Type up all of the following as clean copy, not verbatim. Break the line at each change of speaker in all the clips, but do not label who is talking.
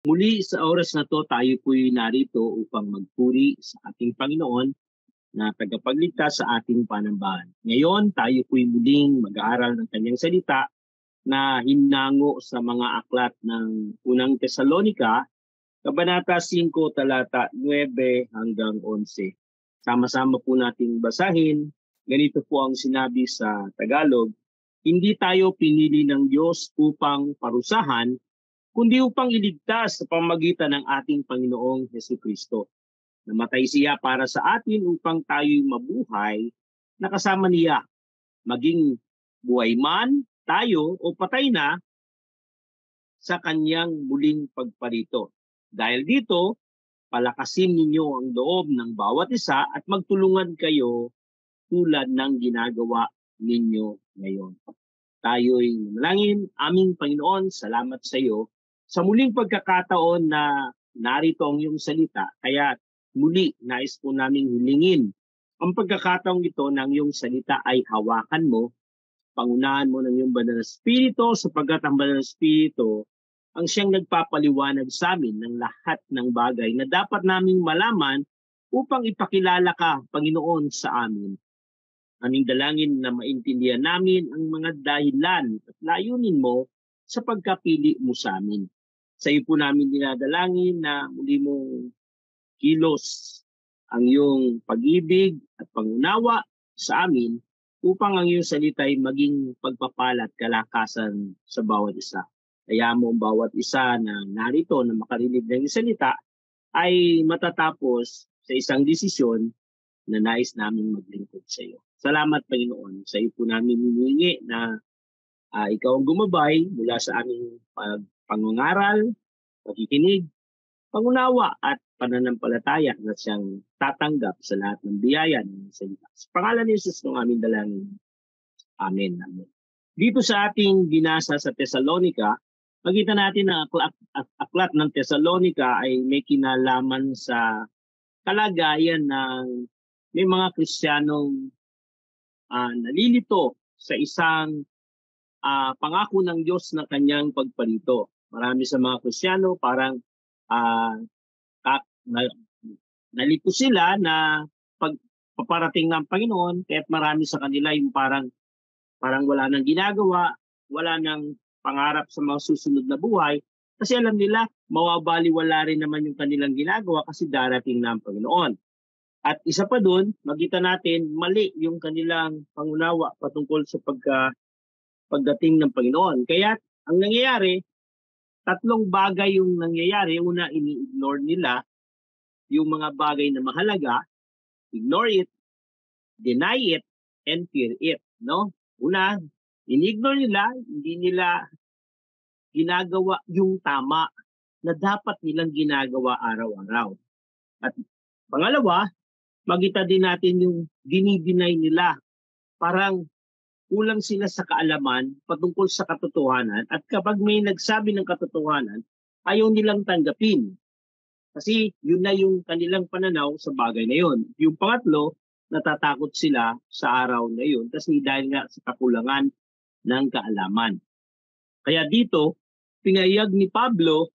Muli sa oras na to, tayo po'y narito upang magpuri sa ating Panginoon na tagapagligtas sa ating panambahan. Ngayon, tayo po'y muling mag-aaral ng kanyang salita na hinango sa mga aklat ng unang Tesalonika, Kabanata 5, talata 9 hanggang 11. Sama-sama po nating basahin. Ganito po ang sinabi sa Tagalog: hindi tayo pinili ng Diyos upang parusahan, kundi upang iligtas sa pamamagitan ng ating Panginoong Hesukristo. Namatay siya para sa atin upang tayo'y mabuhay na kasama niya, maging buhay man tayo o patay na sa kanyang muling pagparito. Dahil dito, palakasin ninyo ang loob ng bawat isa at magtulungan kayo tulad ng ginagawa ninyo ngayon. Tayo'y manalangin. Aming Panginoon, salamat sa iyo sa muling pagkakataon na narito ang iyong salita. Kaya muli, nais po naming hilingin ang pagkakataong ito ng iyong salita ay hawakan mo, pangunahan mo ng iyong banal na Espiritu, sapagkat ang banal na Espiritu ang siyang nagpapaliwanag sa amin ng lahat ng bagay na dapat naming malaman upang ipakilala ka, Panginoon, sa amin. Aming dalangin na maintindihan namin ang mga dahilan at layunin mo sa pagkapili mo sa amin. Sa iyo po namin dinadalangin na muli mong kilos ang iyong pag-ibig at pangunawa sa amin upang ang iyong salita ay maging pagpapala at kalakasan sa bawat isa. Kaya mo ang bawat isa na narito na makarinig ng iyong salita ay matatapos sa isang desisyon na nais namin maglingkod sa iyo. Salamat, Panginoon. Sa iyo po namin hiningi na ikaw ang gumabay mula sa aming pangungaral, pakikinig, pangunawa at pananampalataya na siyang tatanggap sa lahat ng biyaya ng salita. Sa pangalan ni Jesus ng aming dalangin. Amen. Amen. Dito sa ating binasa sa Tesalonika, makita natin na aklat ng Tesalonika ay may kinalaman sa kalagayan ng may mga Kristiyanong nalilito sa isang pangako ng Diyos na kanyang pagparito. Marami sa mga Kristiyano parang nalito sila na pagpaparating ng Panginoon, kaya't marami sa kanila yung parang wala nang ginagawa, wala nang pangarap sa mga susunod na buhay, kasi alam nila mawabaliwala rin naman yung kanilang ginagawa kasi darating na ang Panginoon. At isa pa doon, makita natin mali yung kanilang pangunawa patungkol sa pagdating ng Panginoon. Kaya ang nangyayari, tatlong bagay yung nangyayari. Una, ini-ignore nila yung mga bagay na mahalaga, ignore it, deny it, and fear it. No? Una, ini-ignore nila, hindi nila ginagawa yung tama na dapat nilang ginagawa araw-araw. At pangalawa, makita din natin yung dinideny nila. Parang kulang sila sa kaalaman patungkol sa katotohanan at kapag may nagsabi ng katotohanan, ayaw nilang tanggapin. Kasi yun na yung kanilang pananaw sa bagay na yun. Yung pangatlo, natatakot sila sa araw na yun kasi dahil nga sa kakulangan ng kaalaman. Kaya dito, pinayag ni Pablo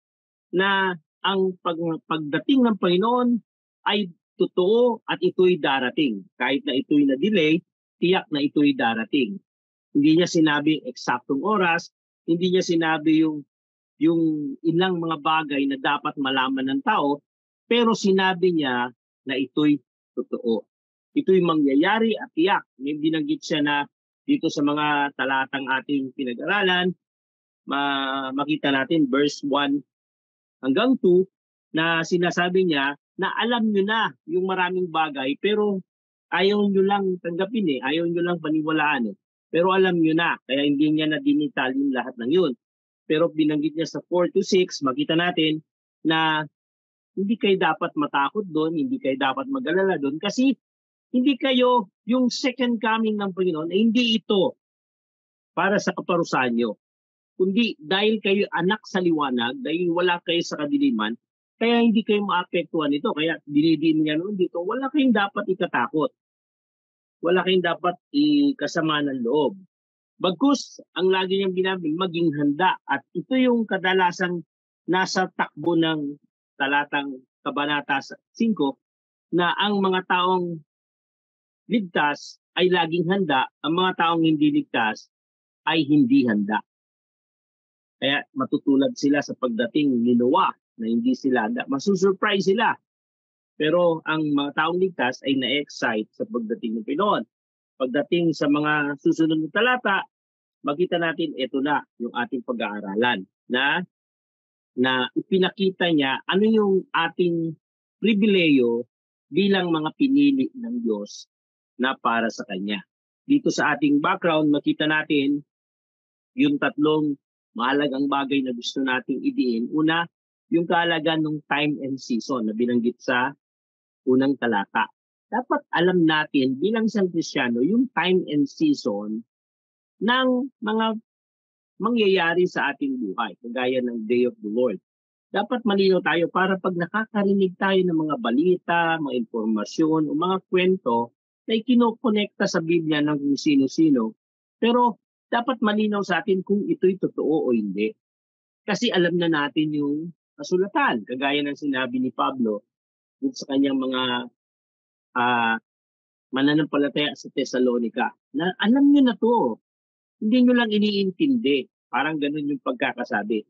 na ang pagdating ng Panginoon ay totoo at ito'y darating. Kahit na ito'y na-delay, tiyak na ito'y darating. Hindi niya sinabi eksaktong oras, hindi niya sinabi yung ilang mga bagay na dapat malaman ng tao, pero sinabi niya na ito'y totoo. Ito'y mangyayari at tiyak. May binanggit siya na dito sa mga talatang ating pinag-aralan, makita natin verse 1 hanggang 2 na sinasabi niya na alam nyo na yung maraming bagay pero ayaw nyo lang tanggapin ayaw nyo lang paniwalaan Pero alam nyo na, kaya hindi niya na dinitalin lahat ng yun. Pero binanggit niya sa 4 to 6, makita natin na hindi kayo dapat matakot doon, hindi kayo dapat mag-alala doon kasi hindi kayo, yung second coming ng Panginoon, hindi ito para sa kaparusahan nyo. Kundi dahil kayo anak sa liwanag, dahil wala kayo sa kadiliman, kaya hindi kayo maapektuhan nito. Kaya dinidiin niya noon dito, wala kayong dapat ikatakot. Wala kayong dapat ikasama ng loob. Bagkus, ang lagi niyang binabi, maging handa. At ito yung kadalasang nasa takbo ng talatang Kabanata 5 na ang mga taong ligtas ay laging handa, ang mga taong hindi ligtas ay hindi handa. Kaya matutulad sila sa pagdating ni Noah na hindi sila handa. Masusurprise sila. Pero ang mga taong ligtas ay na-excite sa pagdating ng Panginoon. Pagdating sa mga susunod na talata, makita natin ito na yung ating pag-aaralan na ipinakita niya ano yung ating pribileyo bilang mga pinili ng Diyos na para sa Kanya. Dito sa ating background, makita natin yung tatlong mahalagang bagay na gusto nating idiin. Una, yung kahalagan ng time and season na binanggit sa unang talata. Dapat alam natin bilang isang Kristiyano yung time and season ng mga mangyayari sa ating buhay, kagaya ng Day of the Lord. Dapat malinaw tayo para pag nakakarinig tayo ng mga balita, mga impormasyon, o mga kwento na ikinokonekta sa Biblia ng kung sino-sino, pero dapat malinaw sa atin kung ito'y totoo o hindi. Kasi alam na natin yung kasulatan, kagaya ng sinabi ni Pablo sa kanyang mga mananampalataya sa Thessalonica, na alam nyo na to, hindi nyo lang iniintindi. Parang ganun yung pagkakasabi.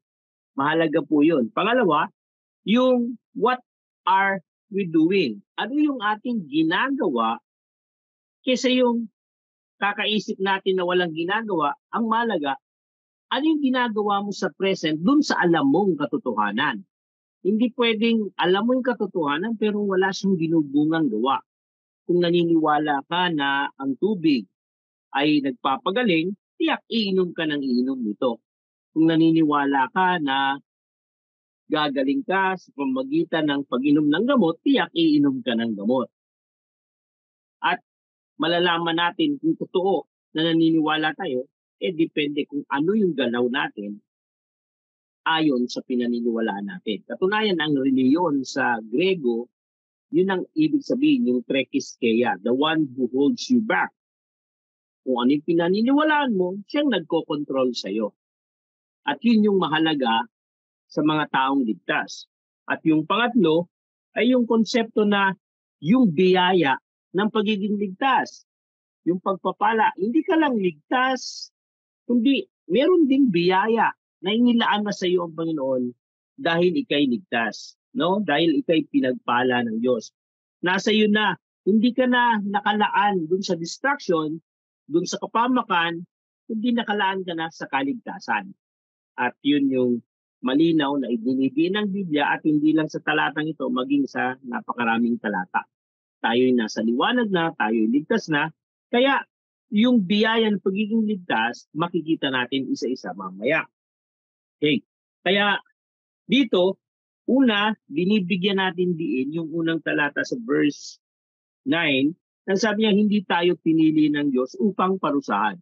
Mahalaga po yun. Pangalawa, yung what are we doing? Ano yung ating ginagawa kaysa yung kakaisip natin na walang ginagawa? Ang mahalaga, ano yung ginagawa mo sa present dun sa alam mong katotohanan? Hindi pwedeng alam mo yung katotohanan pero wala siyang binubungang gawa. Kung naniniwala ka na ang tubig ay nagpapagaling, tiyak iinom ka ng iinom nito. Kung naniniwala ka na gagaling ka sa pamamagitan ng pag-inom ng gamot, tiyak iinom ka ng gamot. At malalaman natin kung totoo na naniniwala tayo, depende kung ano yung galaw natin ayon sa pinaniniwalaan natin. Katunayan, ang reliyon sa Grego, yun ang ibig sabihin, yung trekiskeia, the one who holds you back. Kung ano yung pinaniniwalaan mo, siyang nagko-control sa'yo. At yun yung mahalaga sa mga taong ligtas. At yung pangatlo ay yung konsepto na yung biyaya ng pagiging ligtas. Yung pagpapala, hindi ka lang ligtas, kundi meron ding biyaya na inilaan na sa iyo ang Panginoon dahil ikay ligtas. No? Dahil ikay pinagpala ng Diyos. Nasa iyo na, hindi ka na nakalaan dun sa distraction, dun sa kapamakan, kundi nakalaan ka na sa kaligtasan. At yun yung malinaw na ibinibigay ng Biblia at hindi lang sa talatang ito, maging sa napakaraming talata. Tayo'y nasa liwanag na, tayo'y ligtas na. Kaya yung biyaya ng pagiging ligtas, makikita natin isa-isa mamaya. Okay. Kaya dito, una, binibigyan natin diin yung unang talata sa verse 9, nang sabi niya, hindi tayo pinili ng Diyos upang parusahan,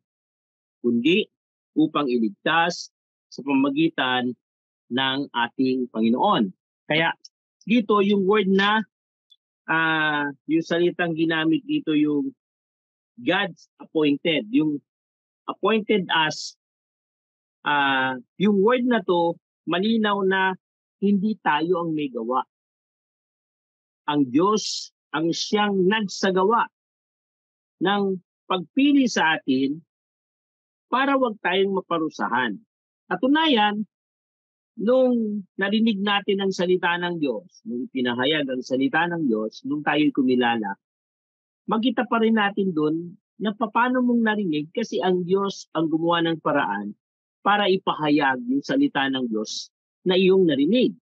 kundi upang iligtas sa pamamagitan ng ating Panginoon. Kaya dito yung word na yung salitang ginamit dito yung God's appointed, yung appointed as, yung word na to malinaw na hindi tayo ang may gawa. Ang Diyos ang siyang nagsagawa ng pagpili sa atin para wag tayong maparusahan. Katunayan, nung narinig natin ang salita ng Diyos, nung pinahayag ang salita ng Diyos, nung tayo'y kumilala, magkita pa rin natin doon na paano mong narinig kasi ang Diyos ang gumawa ng paraan para ipahayag yung salita ng Diyos na iyong narinig.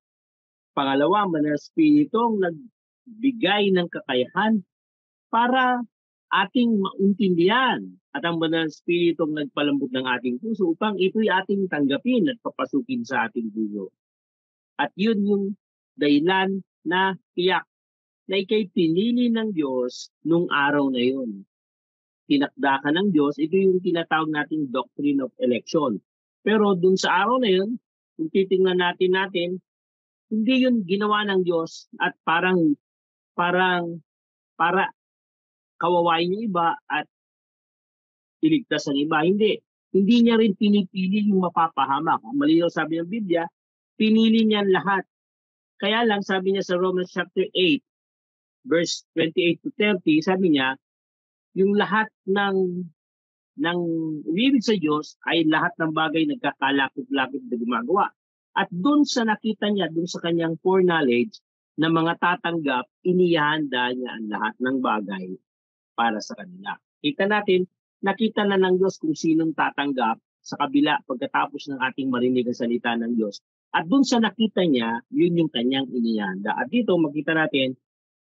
Pangalawa, Banal Espiritu ang nagbigay ng kakayahan para ating maintindihan at ang Banal Espiritu ang nagpalambot ng ating puso upang ito'y ating tanggapin at papasukin sa ating puso. At yun yung dahilan na tiyak na ikay pinili ng Diyos nung araw na yun. Tinakda ka ng Diyos, ito yung tinatawag nating doctrine of election. Pero dun sa araw na yun, kung titingnan natin, hindi yun ginawa ng Diyos at para kawawain yung iba at iligtas ang iba. Hindi niya rin pinipili yung mapapahamak. Malinaw sabi ng Biblia, pinili niya lahat. Kaya lang sabi niya sa Romans chapter 8, verse 28 to 30, sabi niya, yung lahat ng umibig sa Diyos ay lahat ng bagay nagkakalapit-lapit na gumagawa. At doon sa nakita niya, doon sa kanyang foreknowledge na mga tatanggap, inihanda niya ang lahat ng bagay para sa kanila. Kita natin, nakita na ng Diyos kung sinong tatanggap sa kabila pagkatapos ng ating marinig ang salita ng Diyos. At doon sa nakita niya, yun yung kanyang inihanda. At dito makita natin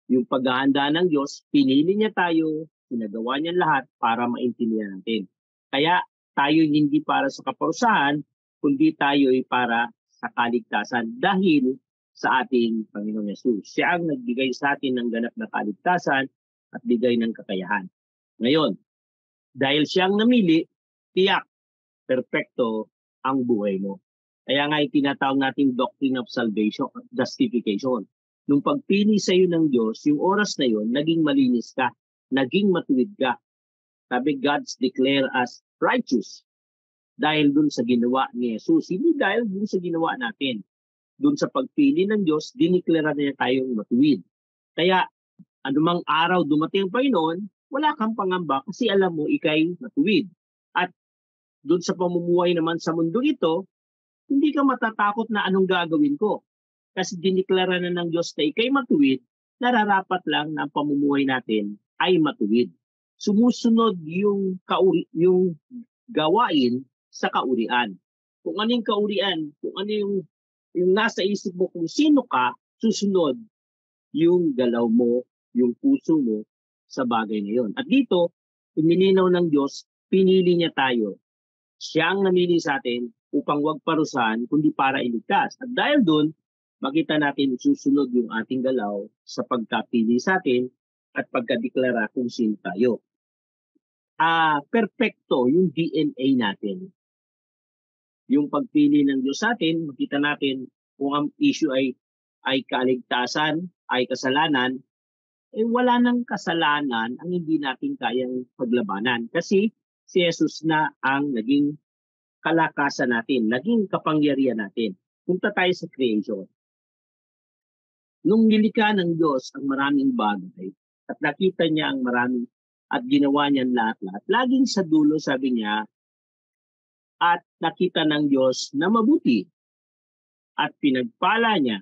yung paghahanda ng Diyos, pinili niya tayo, sinagawa niya lahat para maintindihan natin. Kaya tayo hindi para sa kaparusahan, kundi tayo ay para sa kaligtasan dahil sa ating Panginoon Yesus. Siya ang nagbigay sa atin ng ganap na kaligtasan at bigay ng kakayahan. Ngayon, dahil siyang namili, tiyak, perpekto ang buhay mo. Kaya nga itinatawag natin doctrine of salvation, justification. Nung pagpili sa iyo ng Diyos, yung oras na yon, naging malinis ka, naging matuwid ka. Sabi, God's declare us righteous. Dahil dun sa ginawa ni Jesus, hindi dahil dun sa ginawa natin. Dun sa pagpili ng Diyos, diniklara niya tayong matuwid. Kaya, anumang araw dumating ang Panginoon, wala kang pangamba kasi alam mo, ikay matuwid. At dun sa pamumuhay naman sa mundo ito, hindi ka matatakot na anong gagawin ko. Kasi diniklara na ng Diyos na ikay matuwid, nararapat lang na ang pamumuhay natin ay matuwid. Sumusunod yung gawain sa kaurian. Kung ano yung kaurian, kung ano yung nasa isip mo, kung sino ka, susunod yung galaw mo, yung puso mo sa bagay na yun. At dito, pinilinaw ng Diyos, pinili niya tayo. Siya ang namili sa atin upang wag parusahan, kundi para iligtas. At dahil doon, makita natin susunod yung ating galaw sa pagkapili sa atin at pagkadeklara kung sino tayo. Perpekto yung DNA natin. Yung pagpili ng Diyos sa atin, makita natin kung ang issue ay kaligtasan, ay kasalanan, wala nang kasalanan ang hindi natin kayang paglabanan. Kasi si Jesus na ang naging kalakasan natin, naging kapangyarihan natin. Punta tayo sa creation. Nung nilikha ng Diyos ang maraming bagay at nakita niya ang maraming at ginawa niya lahat-lahat, laging sa dulo sabi niya, at nakita ng Diyos na mabuti at pinagpala niya.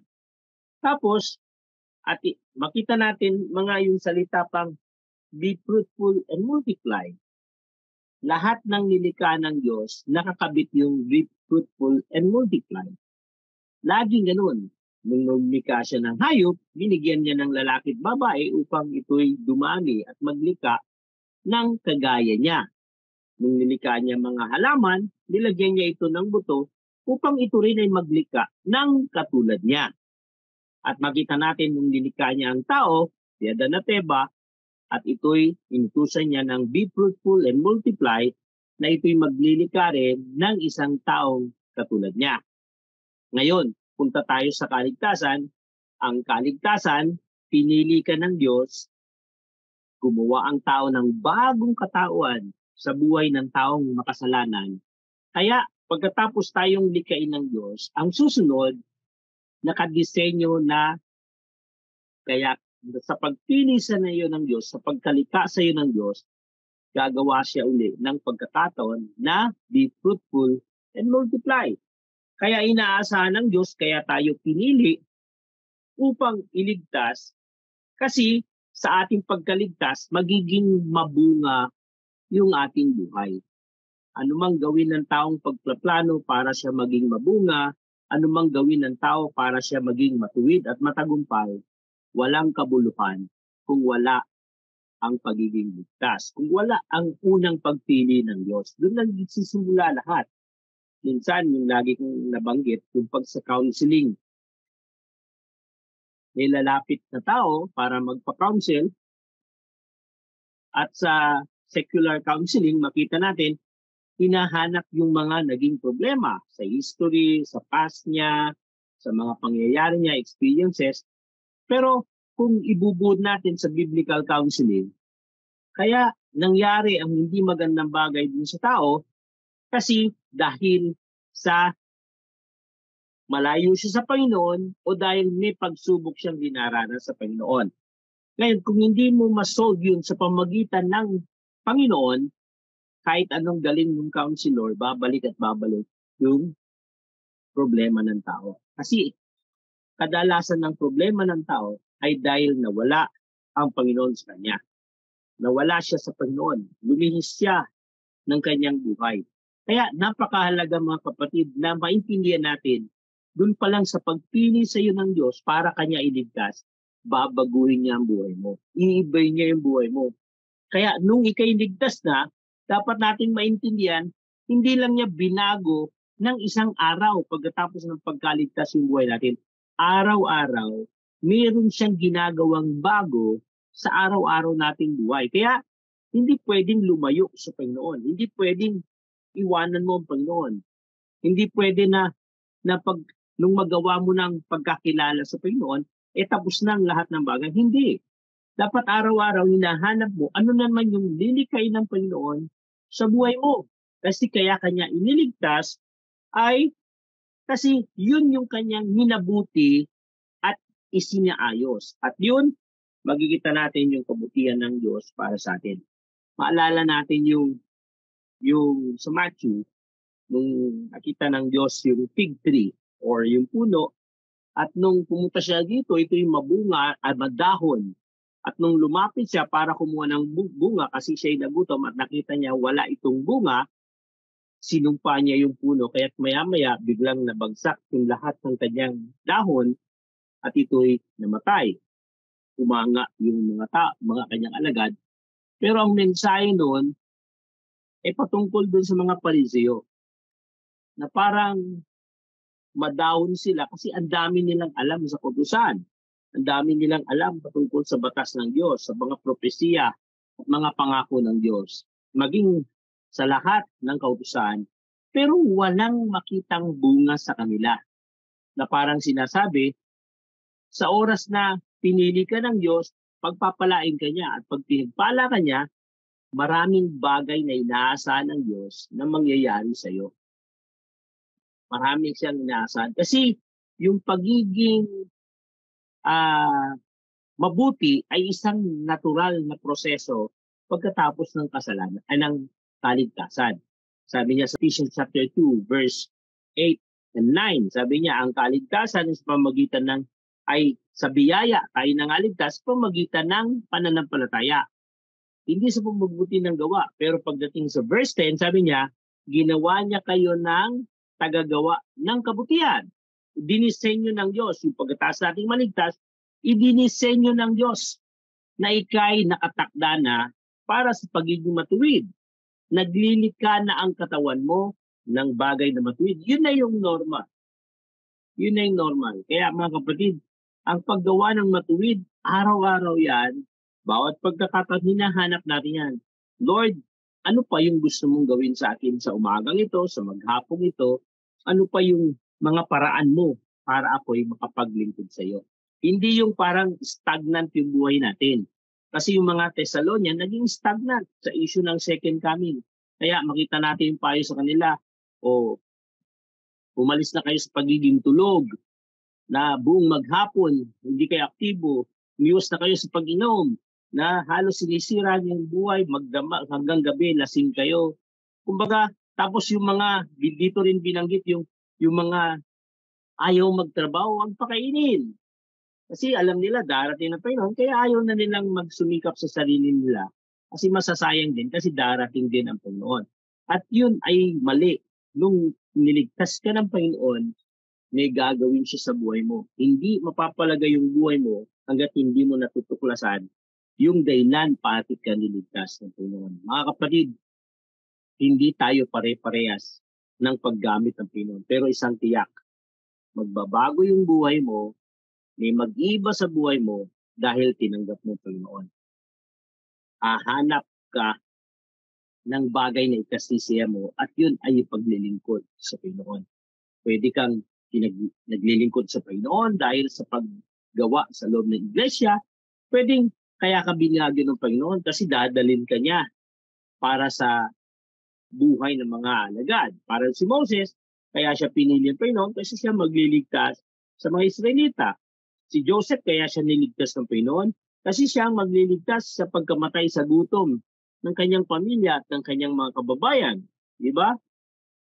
Tapos, at makita natin mga yung salita pang be fruitful and multiply. Lahat ng nilikha ng Diyos, nakakabit yung be fruitful and multiply. Laging ganun. Nung nilikha siya ng hayop, binigyan niya ng lalaki at babae upang ito'y dumami at maglika ng kagaya niya. Nung nilikha niya mga halaman, nilagyan niya ito ng buto upang ito rin ay maglika ng katulad niya. At makita natin nung nilikha niya ang tao, si Adan at Eva, at ito'y inutusan niya ng be fruitful and multiply, na ito'y maglilika rin ng isang taong katulad niya. Ngayon, punta tayo sa kaligtasan. Ang kaligtasan, pinili ka ng Diyos, gumawa ang tao ng bagong katauhan sa buhay ng taong makasalanan. Kaya pagkatapos tayong likain ng Diyos, ang susunod, nakadisenyo na kaya sa pagpili sa iyo ng Diyos, sa pagkalika sa iyo ng Diyos, gagawa siya uli ng pagkakataon na be fruitful and multiply. Kaya inaasahan ng Diyos, kaya tayo pinili upang iligtas kasi sa ating pagkaligtas, magiging mabunga yung ating buhay. Anumang gawin ng taong pagplaplano para siya maging mabunga, anumang gawin ng tao para siya maging matuwid at matagumpay, walang kabuluhan kung wala ang pagiging ligtas. Kung wala ang unang pagpili ng Diyos, doon lang nagsisimula lahat. Minsan, yung lagi kong nabanggit, yung pag sa counseling, may lalapit na tao para magpa-counsel at sa secular counseling, makita natin, hinahanap yung mga naging problema sa history, sa past niya, sa mga pangyayari niya, experiences. Pero kung ibubuod natin sa biblical counseling, kaya nangyari ang hindi magandang bagay din sa tao kasi dahil sa malayo siya sa Panginoon o dahil may pagsubok siyang dinaranas sa Panginoon. Ngayon, kung hindi mo masolve yun sa pamagitan ng Panginoon, kahit anong galing ng counselor, babalik at babalik yung problema ng tao. Kasi kadalasan ng problema ng tao ay dahil nawala ang Panginoon sa kanya. Nawala siya sa Panginoon. Lumihis siya ng kanyang buhay. Kaya napakahalaga mga kapatid na maintindihan natin doon pa lang sa pagpili sa iyo ng Diyos para kanya iligtas, babaguhin niya ang buhay mo. Iibay niya yung buhay mo. Kaya nung ikay ligtas na, dapat nating maintindihan, hindi lang niya binago ng isang araw pagkatapos ng pagkaligtas yung buhay natin. Araw-araw, mayroon siyang ginagawang bago sa araw-araw nating buhay. Kaya hindi pwedeng lumayo sa Panginoon. Hindi pwedeng iwanan mo ang Panginoon. Hindi pwede na nung magawa mo ng pagkakilala sa Panginoon, tapos na ang lahat ng bagay. Hindi. Dapat araw-araw hinahanap mo ano naman yung lilikay ng Panginoon sa buhay mo. Kasi kaya kanya iniligtas ay kasi yun yung kanyang minabuti at isinaayos. At yun, magkikita natin yung kabutihan ng Diyos para sa atin. Maalala natin yung sa Matthew, nung nakita ng Diyos yung fig tree or yung puno, at nung pumunta siya dito, ito yung mabunga at madahon. At nung lumapit siya para kumuha ng bunga kasi siya'y nagutom at nakita niya wala itong bunga, sinumpa niya yung puno. Kaya't maya-maya biglang nabagsak yung lahat ng kanyang dahon at ito'y namatay. Umanga yung mga kanyang alagad. Pero ang mensahe noon ay patungkol dun sa mga Pariseo na parang madahon sila kasi ang dami nilang alam sa kautusan. Ang dami nilang alam patungkol sa batas ng Diyos, sa mga propesiya at mga pangako ng Diyos. Maging sa lahat ng kautusan, pero walang makitang bunga sa kanila. Na parang sinasabi, sa oras na pinili ka ng Diyos, pagpapalain ka niya at pag pinagpala ka niya, maraming bagay na inaasahan ng Diyos na mangyayari sa iyo. Maraming siyang inaasahan. Kasi yung pagiging mabuti ay isang natural na proseso pagkatapos ng kasalanan ay ng kaligtasan. Sabi niya sa Ephesians chapter 2 verse 8 and 9, sabi niya ang kaligtasan sa pamamagitan ng ay sa biyaya tayo nangaligtas sa pamamagitan ng pananampalataya. Hindi sa pamumuti ng gawa, pero pagdating sa verse 10, sabi niya, ginawa niya kayo ng tagagawa ng kabutihan. Dinisenyo ng Diyos, yung pagkatapos nating maligtas, idinisenyo ng Diyos na ikay nakatakda na para sa pagiging matuwid. Naglilikha na ang katawan mo ng bagay na matuwid. Yun na yung norma. Yun na yung normal. Kaya mga kapatid, ang paggawa ng matuwid, araw-araw yan, bawat pagkakataon hinahanap natin yan. Lord, ano pa yung gusto mong gawin sa akin sa umagang ito, sa maghapong ito? Ano pa yung mga paraan mo para ako'y makapaglingkod sa iyo? Hindi yung parang stagnant yung buhay natin. Kasi yung mga Thessalonian naging stagnant sa issue ng second coming. Kaya makita natin yung payo sa kanila, o umalis na kayo sa pagiging tulog, na buong maghapon, hindi kayo aktibo, umiwas na kayo sa pag-inom, na halos sinisira yung buhay, magdama hanggang gabi, lasing kayo. Kumbaga, tapos yung mga, dito rin binanggit yung mga ayaw magtrabaho, ang pakainin. Kasi alam nila darating na Panginoon, kaya ayaw na nilang magsumikap sa sarili nila. Kasi masasayang din, kasi darating din ang Panginoon. At yun ay mali. Nung niligtas ka ng Panginoon, may gagawin siya sa buhay mo. Hindi mapapalagay yung buhay mo hanggat hindi mo natutuklasan yung dahilan bakit ka niligtas ng Panginoon. Mga kapatid, hindi tayo pare-parehas ng paggamit ng Panginoon. Pero isang tiyak, magbabago yung buhay mo, may mag-iba sa buhay mo dahil tinanggap mo ang Panginoon. Hahanap ka ng bagay na ikasisiya mo at yun ay paglilingkod sa Panginoon. Pwede kang naglilingkod sa Panginoon dahil sa paggawa sa loob ng iglesia. Pwedeng kaya ka binigyan ng Panginoon kasi dadalhin ka niya para sa buhay ng mga alagad. Para si Moses, kaya siya pinili ng Panginoon kasi siya magliligtas sa mga Israelita. Si Joseph kaya siya niligtas ng Panginoon kasi siya ang magliligtas sa pagkamatay sa gutom ng kanyang pamilya at ng kanyang mga kababayan. Di ba?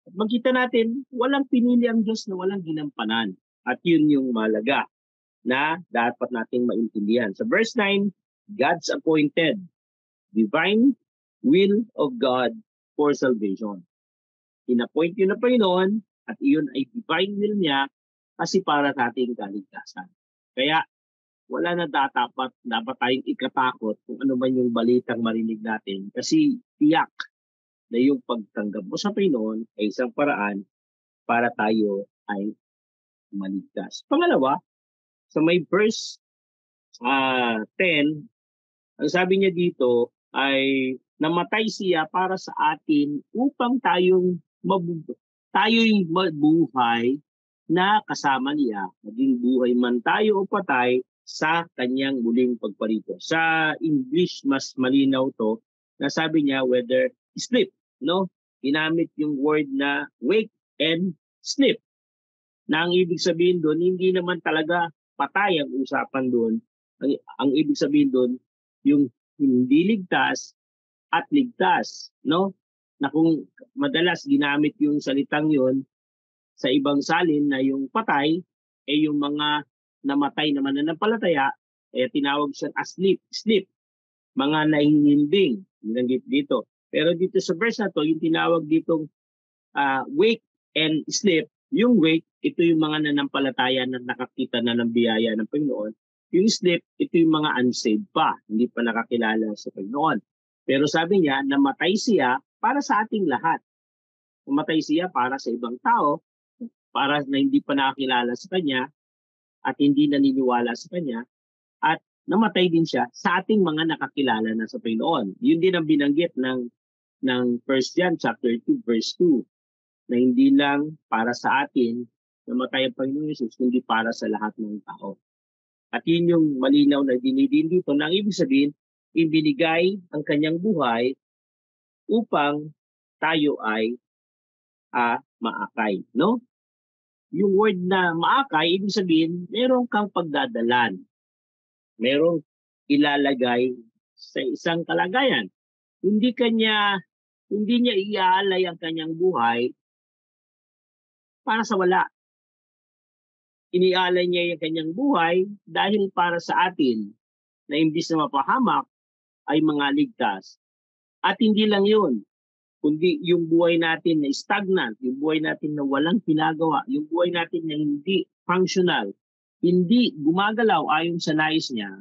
At makita natin, walang pinili ang Diyos na walang ginampanan. At yun yung malaga na dapat nating maintindihan. Sa verse 9, God's appointed, divine will of God for salvation. In-appoint yun ng Panginoon at iyon ay divine will niya kasi para sa ating kaligtasan. Kaya wala na dapat tayong ikatakot kung ano man yung balitang marinig natin kasi tiyak na yung pagtanggap mo sa Panginoon ay isang paraan para tayo ay maligtas. Pangalawa, sa may verse 10, ang sabi niya dito ay namatay siya para sa atin upang tayo'y mabuhay na kasama niya, maging buhay man tayo o patay sa kanyang muling pagparito. Sa English, mas malinaw to na sabi niya whether sleep, no? Ginamit yung word na wake and sleep. Na ang ibig sabihin doon, hindi naman talaga patay ang usapan doon. Ang ibig sabihin doon, yung hindi ligtas at ligtas, no? Na kung madalas ginamit yung salitang yon sa ibang salin na yung patay ay yung mga namatay na mananampalataya, tinawag siya asleep, sleep, mga nahihimbing, binanggit dito. Pero dito sa verse na to, yung tinawag ditong wake and sleep, yung wake, ito yung mga nanampalataya na nakakita na ng biyaya ng Panginoon. Yung sleep, ito yung mga unsaved pa, hindi pa nakakilala sa Panginoon. Pero sabi niya, namatay siya para sa ating lahat. Namatay siya para sa ibang tao, para na hindi pa nakakilala sa Kanya at hindi naniniwala sa Kanya. At namatay din siya sa ating mga nakakilala na sa Panginoon. Yun din ang binanggit ng 1 John chapter 2 verse 2 na hindi lang para sa atin namatay ang Panginoon Jesus, kundi para sa lahat ng tao. At yun yung malinaw na dinidin dito na ang ibig sabihin, ibinigay ang kanyang buhay upang tayo ay maakay. No? Yung word na maakay, ibig sabihin, meron kang pagdadalan. Merong ilalagay sa isang kalagayan. Hindi niya iaalay ang kanyang buhay para sa wala. Iniaalay niya yung kanyang buhay dahil para sa atin na imbis na mapahamak ay mga ligtas. At hindi lang yun, kundi yung buhay natin na stagnant, yung buhay natin na walang ginagawa, yung buhay natin na hindi functional, hindi gumagalaw ayon sa nais niya,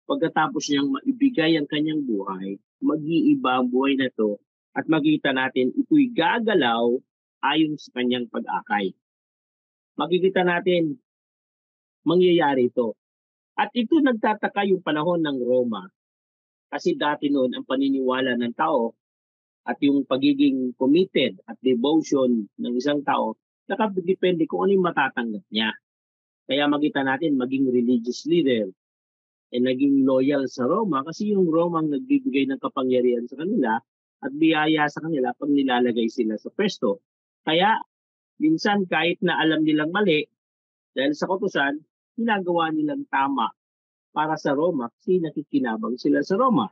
pagkatapos niyang maibigay ang kanyang buhay, mag-iiba ang buhay na to at makita natin ito'y gagalaw ayon sa kanyang pag-akay. Makikita natin mangyayari ito. At ito nagtataka yung panahon ng Roma kasi dati noon ang paniniwala ng tao at yung pagiging committed at devotion ng isang tao, nakadepende kung ano yung matatanggap niya. Kaya makita natin maging religious leader naging loyal sa Roma kasi yung Roma ang nagbibigay ng kapangyarihan sa kanila at biyaya sa kanila pag nilalagay sila sa pwesto. Kaya minsan kahit na alam nilang mali dahil sa kautusan, ginagawa nilang tama para sa Roma kasi nakikinabang sila sa Roma.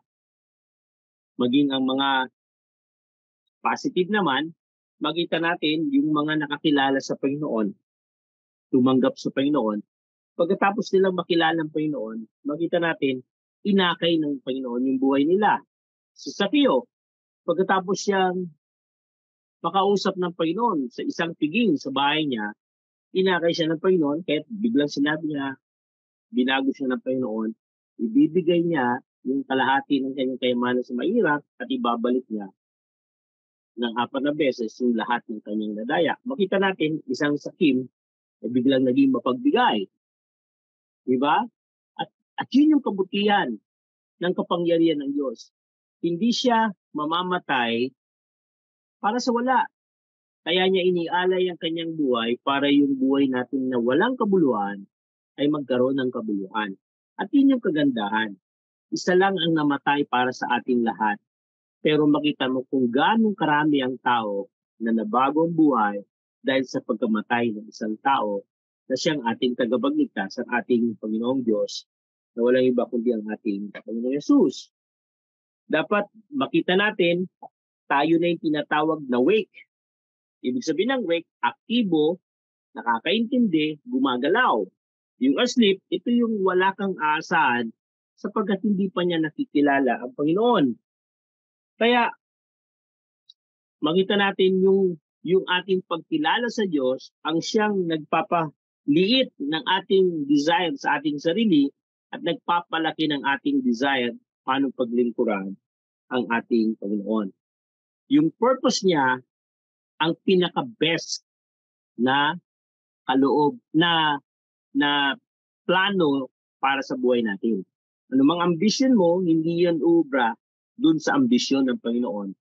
Maging ang mga positive naman, makita natin yung mga nakakilala sa Panginoon, tumanggap sa Panginoon, pagkatapos nilang makilala ng Panginoon, makita natin, inakay ng Panginoon yung buhay nila. Si Sakeo, pagkatapos siyang makausap ng Panginoon sa isang piging sa bahay niya, inakay siya ng Panginoon, kahit biglang sinabi niya, binago siya ng Panginoon, ibibigay niya yung kalahati ng kanyang kayamanan sa mahirap at ibabalik niya ng 4 na beses yung lahat ng kanyang nadaya. Makita natin, isang sakim ay biglang naging mapagbigay. Diba? At yun yung kabutihan ng kapangyarihan ng Diyos. Hindi siya mamamatay para sa wala. Kaya niya inialay ang kanyang buhay para yung buhay natin na walang kabuluhan ay magkaroon ng kabuluhan. At yun yung kagandahan. Isa lang ang namatay para sa ating lahat. Pero makita mo kung gaano karami ang tao na nabagong buhay dahil sa pagkamatay ng isang tao na siyang ating tagapagligtas, ang ating Panginoong Diyos, na walang iba kundi ang ating Panginoong Yesus. Dapat makita natin, tayo na yung tinatawag na wake. Ibig sabihin ng wake, aktibo, nakakaintindi, gumagalaw. Yung asleep, ito yung wala kang aasahan sapagkat hindi pa niya nakikilala ang Panginoon. Kaya makita natin yung ating pagkilala sa Diyos, ang siyang nagpapaliit ng ating desire sa ating sarili at nagpapalaki ng ating desire paano paglingkuran ang ating Panginoon. Yung purpose niya, ang pinaka-best na kaloob na plano para sa buhay natin. Anumang ambisyon mo, hindi yan ubra dun sa ambisyon ng Panginoon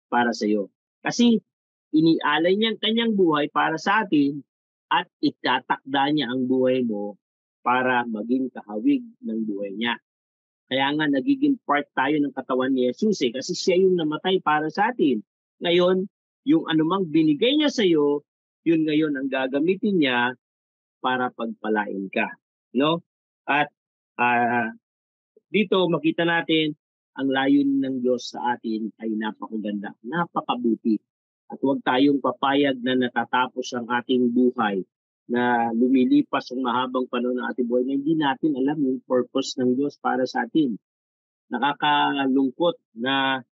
para sa iyo. Kasi inialay niya ang kanyang buhay para sa atin at itatakda niya ang buhay mo para maging kahawig ng buhay niya. Kaya nga nagiging part tayo ng katawan ni Jesus kasi siya yung namatay para sa atin. Ngayon, yung anumang binigay niya sa iyo, yun ngayon ang gagamitin niya para pagpalain ka. No? At dito makita natin ang layunin ng Diyos sa atin ay napakaganda, napakabuti. At huwag tayong papayag na natatapos ang ating buhay, na lumilipas ang mahabang panahon ng ating buhay na hindi natin alam yung purpose ng Diyos para sa atin. Nakakalungkot na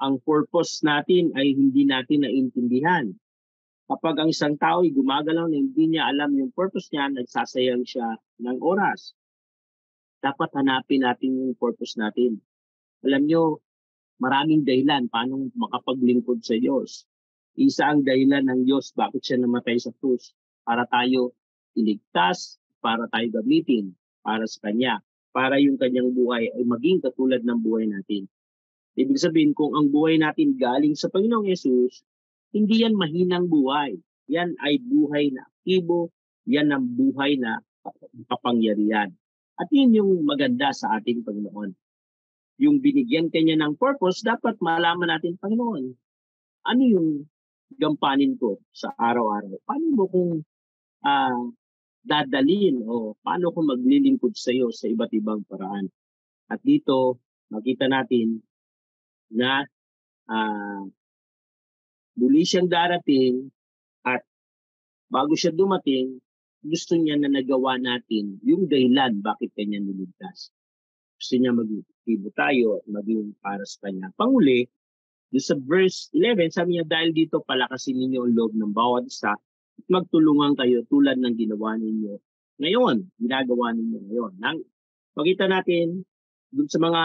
ang purpose natin ay hindi natin naintindihan. Kapag ang isang tao ay gumagalaw na hindi niya alam yung purpose niya, nagsasayang siya ng oras. Dapat hanapin natin yung purpose natin. Alam nyo, maraming dahilan paano makapaglingkod sa Diyos. Isa ang dahilan ng Diyos bakit siya namatay sa krus. Para tayo iligtas, para tayo gamitin, para sa Kanya. Para yung Kanyang buhay ay maging katulad ng buhay natin. Ibig sabihin, kung ang buhay natin galing sa Panginoong Yesus, hindi yan mahinang buhay. Yan ay buhay na aktibo, yan ang buhay na kapangyarihan. At yun yung maganda sa ating Panginoon. Yung binigyan kanya ng purpose, dapat malaman natin, Panginoon, ano yung gampanin ko sa araw-araw? Paano mo kung dadalhin o paano ko maglilingkod sa iyo sa iba't ibang paraan? At dito, makita natin na muli siyang darating at bago siya dumating, gusto niya na nagawa natin yung dahilan bakit kanya niligtas. Gusto niya maging tayo at maging para sa Kanya. Panguli, sa verse 11, sabi niya, dahil dito palakasin ninyo ang loob ng bawat isa at magtulungan kayo tulad ng ginawa ninyo ngayon. Ginagawa ninyo ngayon. Makita natin dun sa mga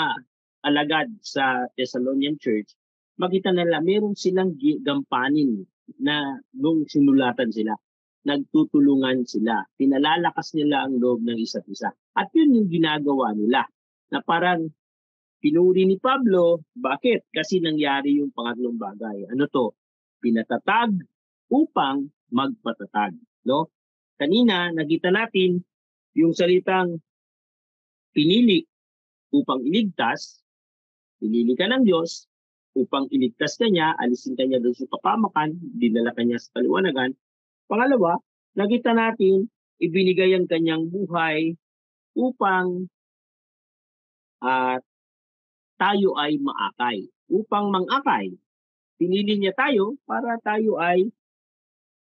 alagad sa Thessalonian Church, makita nila meron silang gampanin na nung sinulatan sila. Nagtutulungan sila. Pinalalakas nila ang loob ng isa't isa. At yun yung ginagawa nila. Na parang pinuri ni Pablo, bakit? Kasi nangyari yung pangatlong bagay. Ano to? Pinatatag upang magpatatag. No? Kanina, nakita natin yung salitang pinili upang iligtas, pinili ka ng Diyos upang iligtas ka niya, alisin ka niya doon sa kapamakan, dinala ka niya sa kaliwanagan. Pangalawa, nakita natin, ibinigay ang kanyang buhay upang tayo ay maakay. Upang mangakay, pinili niya tayo para tayo ay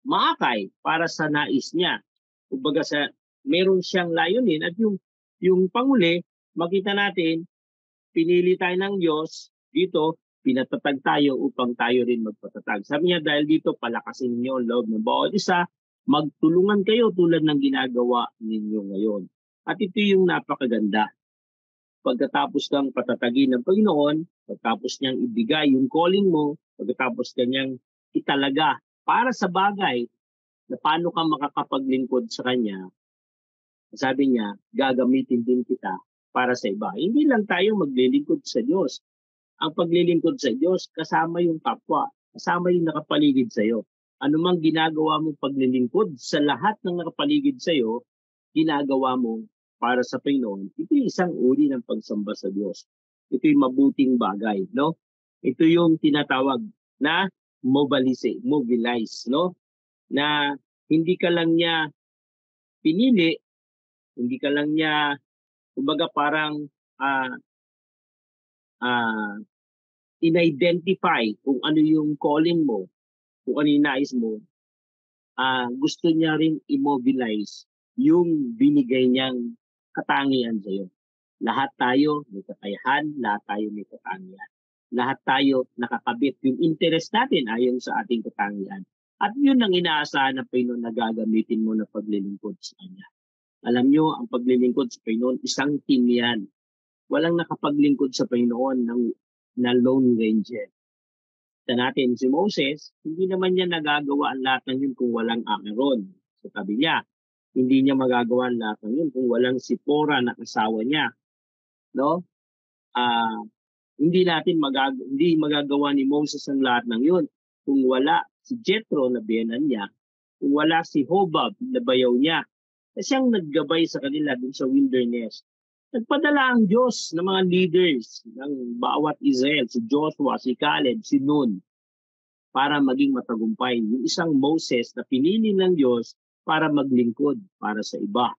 maakay para sa nais niya. Kumbaga meron siyang layunin at yung panguli, makita natin, pinili tayo ng Diyos, dito, pinatatag tayo upang tayo rin magpatatag. Sabi niya, dahil dito, palakasin niyo ang loob ng bawat isa, magtulungan kayo tulad ng ginagawa ninyo ngayon. At ito yung napakaganda. Pagkatapos kang patatagin ng Panginoon, pagkatapos niyang ibigay yung calling mo, pagkatapos kanyang italaga para sa bagay na paano ka makakapaglingkod sa Kanya, sabi niya, gagamitin din kita para sa iba. Hindi lang tayo maglilingkod sa Diyos. Ang paglilingkod sa Diyos, kasama yung kapwa, kasama yung nakapaligid sa iyo. Ano mang ginagawa mong paglilingkod sa lahat ng nakapaligid sa iyo, ginagawa mo para sa Panginoon. Ito yung isang uri ng pagsamba sa Diyos. Ito yung mabuting bagay, no? Ito yung tinatawag na mobilize, no? na hindi ka lang niya pinili, hindi ka lang niya, kumbaga parang ah ah, in-identify kung ano yung calling mo, kung ano yung nais mo, gusto niya rin immobilize yung binigay niyang katangian sa'yo. Lahat tayo may kakayahan, lahat tayo may katangian. Lahat tayo nakakabit yung interest natin ayon sa ating katangian. At yun ang inaasahan ng Panginoon na gagamitin mo na paglilingkod sa Kanya. Alam nyo, ang paglilingkod sa Panginoon, isang team yan. Walang nakapaglingkod sa Panginoon na Lone Ranger. Kita natin si Moses, hindi naman niya nagagawa ang lahat ng yun kung walang Aaron sa tabi niya. Hindi niya magagawa ang lahat ng yun kung walang si Pora na asawa niya. No? Ah, hindi magagawa ni Moses ang lahat ng yun kung wala si Jethro na biyenan niya, kung wala si Hobab na bayaw niya. Kasi siyang naggabay sa kanila dun sa wilderness. Nagpadala ang Diyos ng mga leaders ng bawat Israel, si Joshua, si Caleb, si Nun, para maging matagumpay. Yung isang Moses na pinili ng Diyos para maglingkod para sa iba.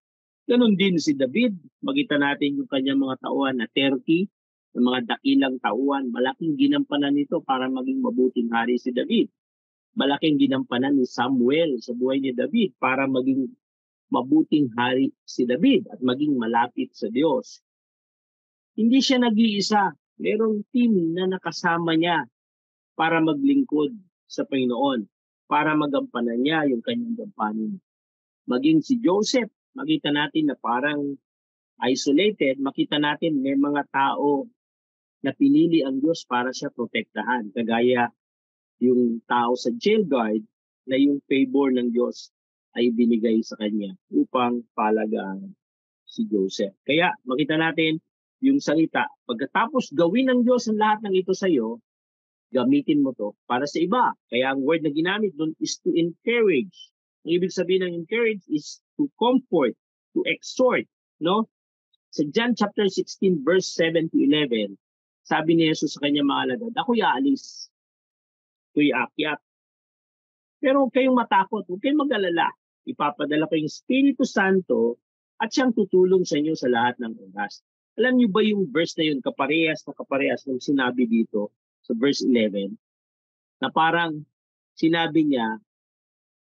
Ganon din si David. Makita natin yung kanyang mga tauhan na 30, ng mga dakilang tauhan. Malaking ginampanan nito para maging mabuting hari si David. Malaking ginampanan ni Samuel sa buhay ni David para maging mabuting hari si David at maging malapit sa Diyos. Hindi siya nag-iisa. Merong team na nakasama niya para maglingkod sa Panginoon, para magampanan niya yung kanyang gampanin. Maging si Joseph, makita natin na parang isolated, makita natin may mga tao na pinili ang Diyos para siya protektahan. Kagaya yung tao sa jail guard na yung favor ng Diyos ay binigay sa kanya upang palagaan si Joseph. Kaya makita natin yung salita, pagkatapos gawin ng Diyos ang lahat ng ito sa iyo, gamitin mo to para sa iba. Kaya ang word na ginamit doon is to encourage. Ang ibig sabihin ng encourage is to comfort, to exhort, no? Sa John chapter 16 verse 7 to 11, sabi ni Jesus sa kanyang mga alagad, ako'y aalis, ako'y aakyat. Pero huwag kayong matakot, huwag kayong mag-alala. Ipapadala ko yung Espiritu Santo at siyang tutulong sa inyo sa lahat ng oras. Alam niyo ba yung verse na yun, kaparehas na kaparehas ng sinabi dito sa verse 11, na parang sinabi niya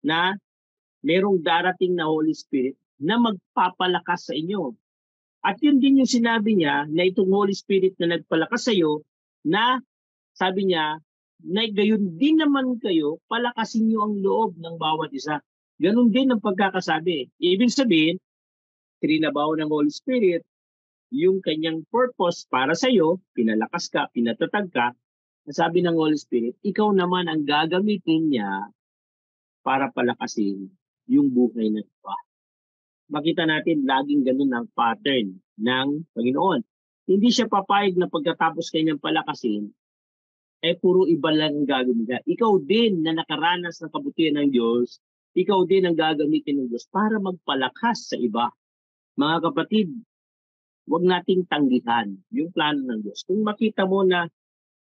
na merong darating na Holy Spirit na magpapalakas sa inyo. At yun din yung sinabi niya na itong Holy Spirit na nagpalakas sa iyo, na sabi niya, na gayon din naman kayo, palakasin niyo ang loob ng bawat isa. Ganon din ang pagkakasabi. Ibig sabihin, trinabaho ng Holy Spirit, yung kanyang purpose para sa iyo, pinalakas ka, pinatatag ka, sabi ng Holy Spirit, ikaw naman ang gagamitin niya para palakasin yung buhay ng iba. Makita natin laging ganun ang pattern ng Panginoon. Hindi siya papayag na pagkatapos kanyang palakasin, puro iba lang ang gagawin niya. Ikaw din na nakaranas ng kabutihan ng Diyos, ikaw din ang gagamitin ng Diyos para magpalakas sa iba. Mga kapatid, huwag nating tanggihan yung plano ng Diyos. Kung makita mo na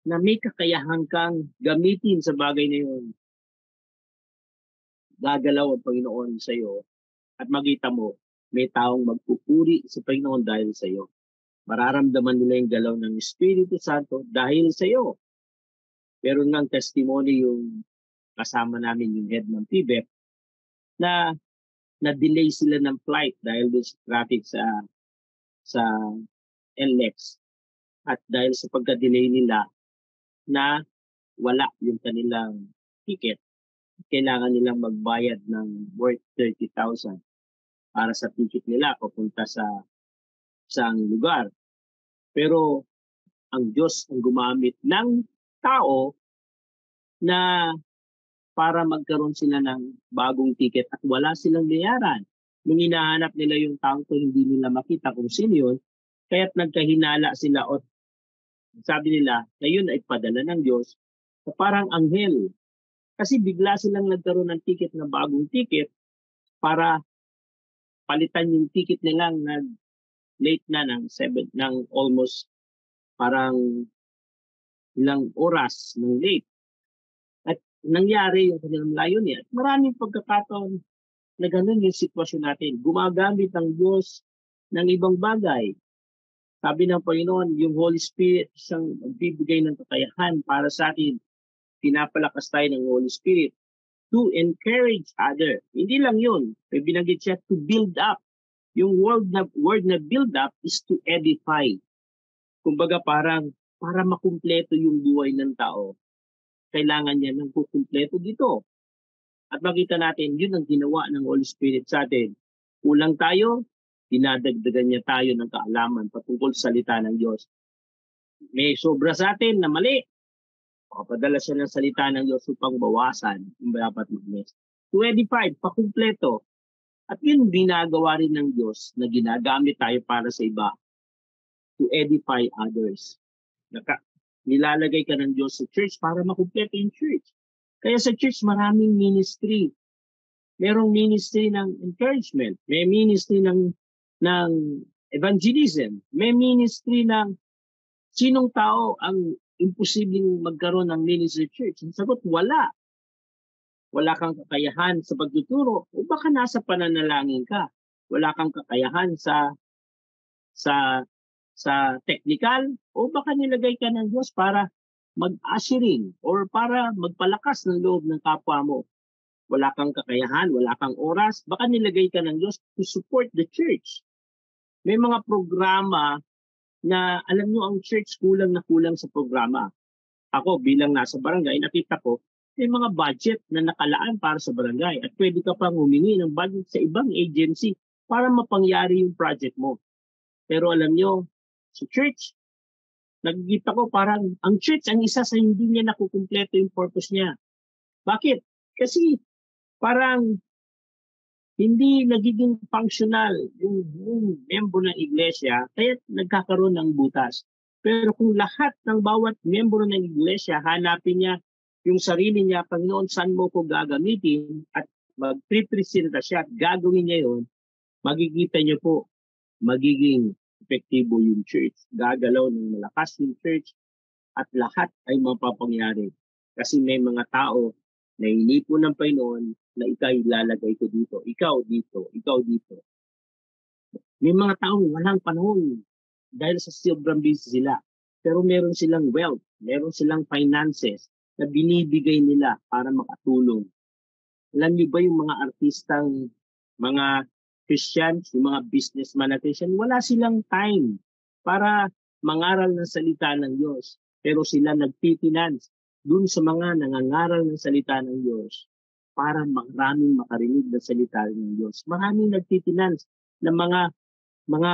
may kakayahan kang gamitin sa bagay na yun, gagalaw ang Panginoon sa iyo at makita mo may taong magpupuri sa Panginoon dahil sa iyo. Mararamdaman nila yung galaw ng Espiritu Santo dahil sa iyo. Pero ng testimony yung kasama namin yung head ng PBEP na na-delay sila ng flight dahil sa traffic sa NLEX at dahil sa pagka-delay nila na wala yung kanilang ticket, kailangan nilang magbayad ng worth 30,000 para sa ticket nila papunta sa isang lugar. Pero ang Diyos ang gumamit ng tao na para magkaroon sila ng bagong ticket at wala silang bayaran. Nung hinahanap nila yung tao to, hindi nila makita kung sino yun, kaya't nagkahinala sila o sabi nila na yun ay padala ng Diyos na parang anghel. Kasi bigla silang nagkaroon ng ticket na bagong ticket para palitan yung ticket nilang late na ng almost parang ilang oras ng late. At nangyari yung kanilang layunin. At maraming pagkakataon na ganun yung sitwasyon natin. Gumagamit ang Diyos ng ibang bagay. Sabi ng Panginoon, yung Holy Spirit isang magbibigay ng kakayahan para sa atin. Pinapalakas tayo ng Holy Spirit to encourage other. Hindi lang yun. May binanggit siya to build up. Yung word na build up is to edify. Kumbaga parang para makumpleto yung buhay ng tao, kailangan niya ng kukumpleto dito. At makita natin, yun ang ginawa ng Holy Spirit sa atin. Kulang tayo, dinadagdagan niya tayo ng kaalaman patungkol sa salita ng Diyos. May sobra sa atin na mali, makapadala siya ng salita ng Diyos upang bawasan yung dapat mag-miss. To edify, pakumpleto. At yun ginagawa rin ng Diyos na ginagamit tayo para sa iba. To edify others. Nilalagay ka ng Diyos sa church para makumpleto yung church. Kaya sa church maraming ministry. Merong ministry ng encouragement. May ministry ng evangelism. May ministry ng sinong tao ang imposibleng magkaroon ng ministry church. Ang sagot, wala. Wala kang kakayahan sa pagtuturo. O baka nasa pananalangin ka. Wala kang kakayahan sa technical, o baka nilagay ka ng Diyos para mag-ushering or para magpalakas ng loob ng kapwa mo. Wala kang kakayahan, wala kang oras, baka nilagay ka ng Diyos to support the church. May mga programa na alam nyo ang church kulang na kulang sa programa. Ako bilang nasa barangay, nakita ko may mga budget na nakalaan para sa barangay at pwede ka pang humingi ng budget sa ibang agency para mapangyari yung project mo. Pero alam nyo, sa church, nakikita ko parang ang church ang isa sa hindi niya nakukumpleto yung purpose niya. Bakit? Kasi parang hindi nagiging functional yung membro ng iglesia kaya nagkakaroon ng butas. Pero kung lahat ng bawat membro ng iglesia hanapin niya yung sarili niya, Panginoon, saan mo ko gagamitin at mag-presenta siya at gagawin niya yun, magigita niyo po magiging epektibo yung church. Gagalaw ng malakas yung church at lahat ay mapapangyari. Kasi may mga tao na inipon ng Panginoon na ikaw ilalagay ko dito, ikaw dito, ikaw dito. May mga taong walang panahon dahil sa sobrang busy sila. Pero meron silang wealth, meron silang finances na binibigay nila para makatulong. Alam niyo ba yung mga artistang, mga Christians, yung mga businessman natin, wala silang time para mangaral ng salita ng Diyos. Pero sila nagtitinans dun sa mga nangangaral ng salita ng Diyos para maraming makarinig ng salita ng Diyos. Maraming nagtitinans ng mga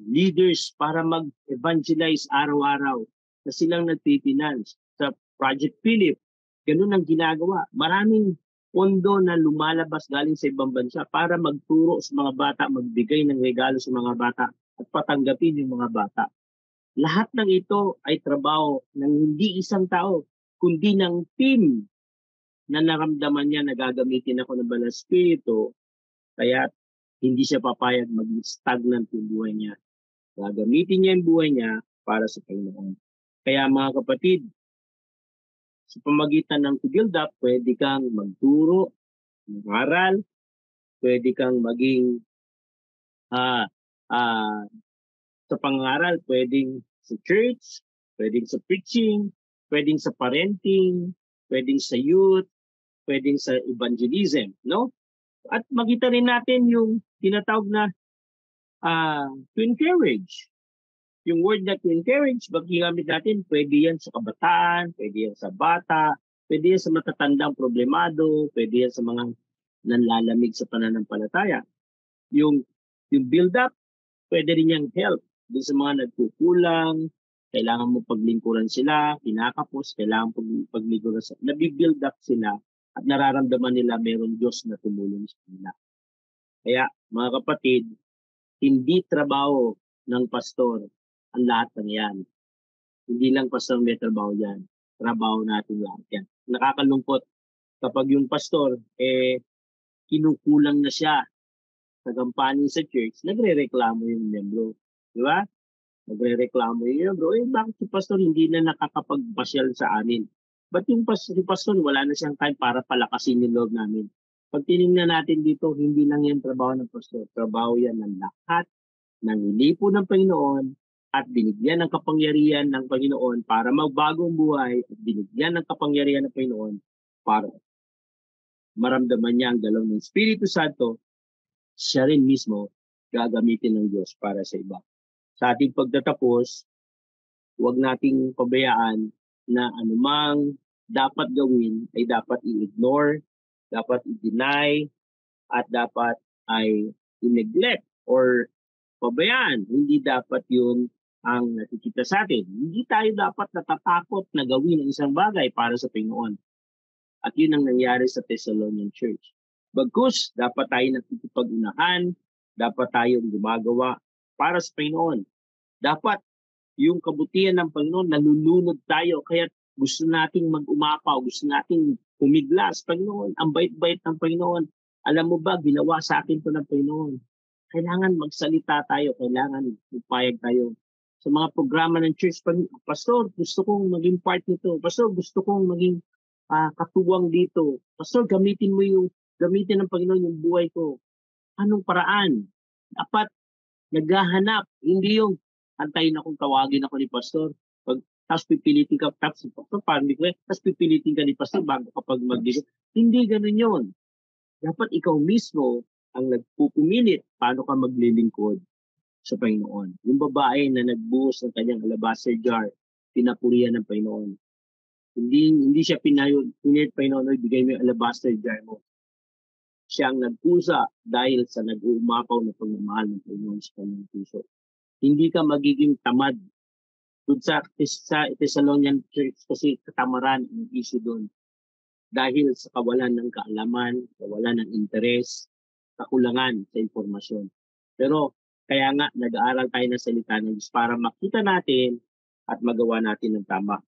leaders para mag-evangelize araw-araw na silang nagtitinans. Sa Project Philip, ganun ang ginagawa. Maraming pondo na lumalabas galing sa ibang bansa para magturo sa mga bata, magbigay ng regalo sa mga bata at patanggapin yung mga bata. Lahat ng ito ay trabaho ng hindi isang tao, kundi ng team na naramdaman niya na gagamitin ako ng Banal Espiritu, kaya hindi siya papayag mag-stagnant yung buhay niya. Gagamitin niya yung buhay niya para sa Panginoon. Kaya mga kapatid, sa pamagitan ng to build up, pwede kang magturo, mag-aral, pwede kang maging sa pangaral, pwedeng sa church, pwedeng sa preaching, pwedeng sa parenting, pwedeng sa youth, pwedeng sa evangelism, no? At makita rin natin yung tinatawag na to encourage. Yung word na to encourage, pag-gamit natin, pwede yan sa kabataan, pwede yan sa bata, pwede yan sa matatandang problemado, pwede yan sa mga nanlalamig sa pananampalataya. Yung build up, pwede rin yung help. Doon sa mga nagkukulang, kailangan mo paglingkuran sila, kinakapos, kailangan paglingkuran sila. Nabibuild up sila at nararamdaman nila mayroong Diyos na tumulong sa kanila. Kaya mga kapatid, hindi trabaho ng pastor ang lahat ng yan. Hindi lang pastor may trabaho yan. Trabaho natin lahat yan. Nakakalungkot kapag yung pastor, kinukulang na siya sa gampanin sa church, nagre-reklamo yung membro. Di ba? Nagre-reklamo yung membro. Bakit si pastor hindi na nakakapagpasyal sa amin? Ba't yung pastor, wala na siyang time para palakasin yung loob namin? Pag tinignan natin dito, hindi lang yan trabaho ng pastor. Trabaho yan ng lahat ng inipo ng Panginoon at binigyan ng kapangyarihan ng Panginoon para magbagong buhay at binigyan ng kapangyarihan ng Panginoon para maramdaman niya ang dalaw ng Espiritu Santo, siya rin mismo gagamitin ng Diyos para sa iba. Sa ating pagtatapos, huwag nating pabayaan na anumang dapat gawin ay dapat i-ignore, dapat i-deny, at dapat ay i-neglect or pabayaan. Hindi dapat yun ang nakikita sa atin. Hindi tayo dapat natatakot na gawin ang isang bagay para sa Panginoon. At yun ang nangyari sa Thessalonian Church. Bagkus, dapat tayo nakikipag-unahan, dapat tayong gumagawa para sa Panginoon. Dapat yung kabutihan ng Panginoon, nalulunod tayo. Kaya gusto nating mag-umapaw, gusto nating humigla sa Panginoon. Ang bait-bait ng Panginoon. Alam mo ba, ginawa sa akin to ng Panginoon. Kailangan magsalita tayo, kailangan upayag tayo. Sa mga programa ng church, Pastor, gusto kong maging part nito. Pastor, gusto kong maging katuwang dito. Pastor, gamitin ng Panginoon yung buhay ko. Anong paraan? Dapat naghahanap, hindi yung antayin akong tawagin ako ni Pastor. Tapos pipilitin ka, tapos pipilitin ka ni Pastor bago kapag mag-disip. Hindi ganun yun. Dapat ikaw mismo ang nagpupumilit paano ka maglilingkod sa Panginoon. Yung babae na nagbuhos ng kanyang alabaster jar, pinapurihan ng Panginoon. Hindi siya pinilit Panginoon, bigay mo yung alabaster jar mo. Siya ang nagpusa dahil sa nag-uumapaw na pagmamahal ng Panginoon sa kanyang puso. Hindi ka magiging tamad. Doon sa Thessalonian Church kasi katamaran ang issue doon. Dahil sa kawalan ng kaalaman, kawalan ng interes, kakulangan sa impormasyon. Pero kaya nga nag-aaral tayo ng salita ng Diyos para makita natin at magawa natin ng tama.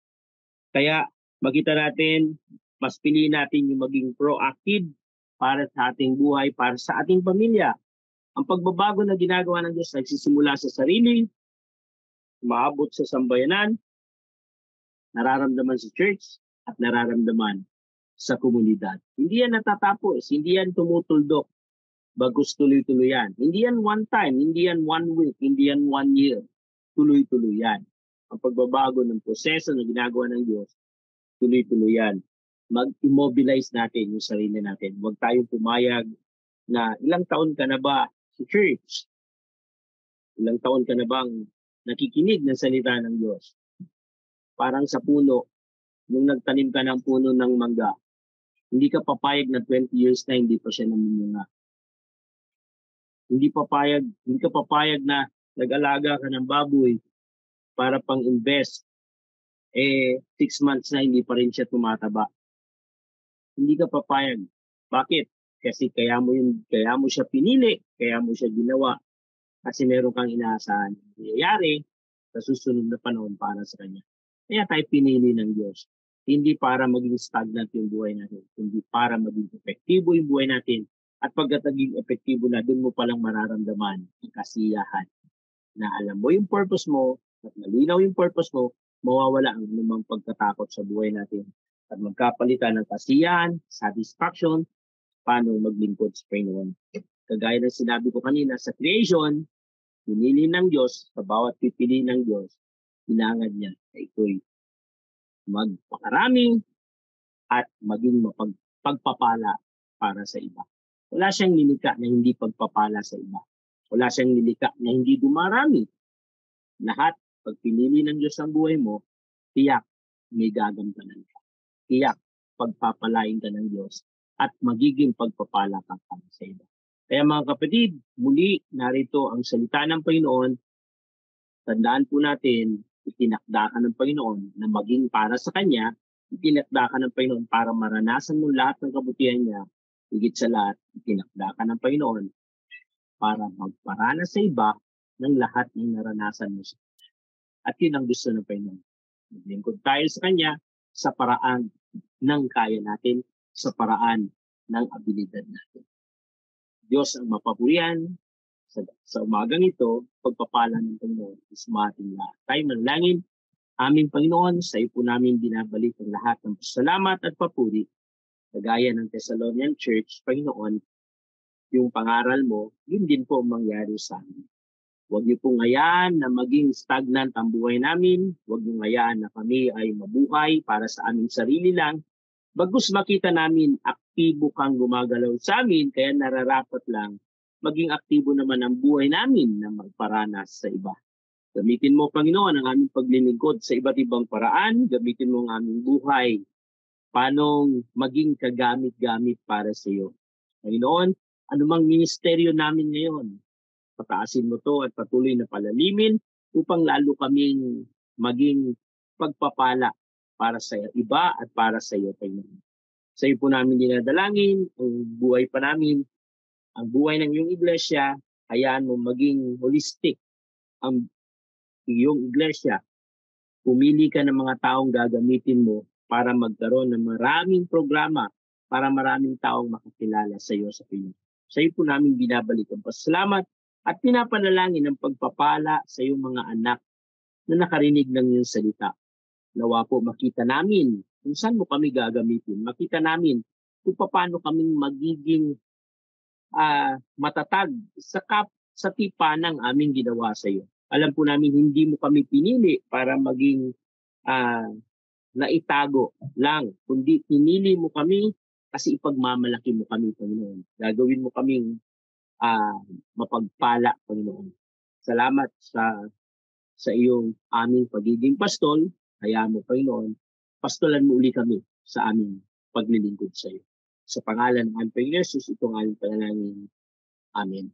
Kaya makita natin, mas piliin natin yung maging proactive para sa ating buhay, para sa ating pamilya. Ang pagbabago na ginagawa ng Diyos nagsisimula sa sarili, umaabot sa sambayanan, nararamdaman sa church, at nararamdaman sa komunidad. Hindi yan natatapos, hindi yan tumutuldok, bagus tuloy-tuloy yan. Hindi yan one time, hindi yan 1 week, hindi yan 1 year. Tuloy-tuloy yan. Ang pagbabago ng proseso na ginagawa ng Diyos, tuloy-tuloy yan. Mag-immobilize natin yung sarili natin. Huwag tayong pumayag na ilang taon ka na ba sa church? Ilang taon ka na bang nakikinig ng salita ng Diyos? Parang sa puno, nung nagtanim ka ng puno ng mangga, hindi ka papayag na 20 years na hindi pa siya namumunga. Hindi ka papayag na nag-alaga ka ng baboy para pang-invest. 6 months na hindi pa rin siya tumataba. Hindi ka papayag. Bakit? Kasi kaya mo siya pinili, kaya mo siya ginawa. Kasi meron kang inaasahan na nangyayari sa susunod na panahon para sa kanya. Kaya tayo pinili ng Diyos. Hindi para maging stagnant yung buhay natin, kundi para maging epektibo yung buhay natin. At pagkat naging epektibo na, doon mo palang mararamdaman ang kasiyahan na alam mo yung purpose mo at malinaw yung purpose mo, mawawala ang anumang pagkatakot sa buhay natin at magkapalitan ng kasiyahan, satisfaction, paano maglingkod sa Panginoon. Kagaya ng sinabi ko kanina, sa creation, pinili ng Diyos, sa bawat pipili ng Diyos, hinangad niya na ito'y magpakarami at maging pagpapala para sa iba. Wala siyang nilikha na hindi pagpapala sa iba. Wala siyang nilikha na hindi dumarami. Lahat, pag pinili ng Diyos ang buhay mo, tiyak may gagantanan ka. Tiyak pagpapalain ka ng Diyos at magiging pagpapala ka para sa iba. Kaya mga kapatid, muli narito ang salita ng Panginoon. Tandaan po natin, itinakda ka ng Panginoon na maging para sa Kanya, itinakda ka ng Panginoon para maranasan mo lahat ng kabutihan niya, higit sa lahat, itinakda ka ng Panginoon para magparanas sa iba ng lahat ng naranasan mo. At yun ang gusto ng Panginoon. Maglingkod tayo sa Kanya sa paraan ng kaya natin, sa paraan ng abilidad natin. Diyos ang mapapurihan sa umagang ito, pagpapala ng Panginoon is mating lahat. Tayo manalangin. Aming Panginoon, sa iyo po namin binabalik ang lahat ng salamat at papuri. Kagaya ng Thessalonian Church, Panginoon, yung pangaral mo, yun din po ang mangyari sa amin. Huwag niyo pong hayaan na maging stagnant ang buhay namin. Huwag niyo hayaan na kami ay mabuhay para sa aming sarili lang. Bagus makita namin aktibo kang gumagalaw sa amin, kaya nararapat lang maging aktibo naman ang buhay namin na magparanas sa iba. Gamitin mo, Panginoon, ang aming paglilingkod sa iba't ibang paraan. Gamitin mo ang aming buhay. Paano maging kagamit-gamit para sa iyo. Panginoon, anumang ministeryo namin ngayon, pataasin mo to at patuloy na palalimin upang lalo kaming maging pagpapala para sa iba at para sa iyo, Panginoon. Sa iyo po namin dinadalangin, ang buhay pa namin, ang buhay ng iyong iglesia, hayaan mo maging holistic ang iyong iglesia. Pumili ka ng mga taong gagamitin mo para magkaroon ng maraming programa para maraming taong makakilala sa iyo sa Pilipinas. Sa iyo po namin binabalik ang pasalamat at pinapanalangin ang pagpapala sa iyong mga anak na nakarinig ng iyong salita. Nawa po makita namin kung saan mo kami gagamitin. Makita namin kung paano kaming magiging matatag sa tipa ng aming ginawa sa iyo. Alam po namin hindi mo kami pinili para maging naitago lang, kundi pinili mo kami kasi ipagmamalaki mo kami, Panginoon. Gagawin mo kaming mapagpala, Panginoon. Salamat sa iyong aming pagiging pastol. Hayaan mo, Panginoon, pastolan mo uli kami sa aming paglilingkod sa iyo. Sa pangalan ng Panginoon Jesus, itong aming panalangin. Amen.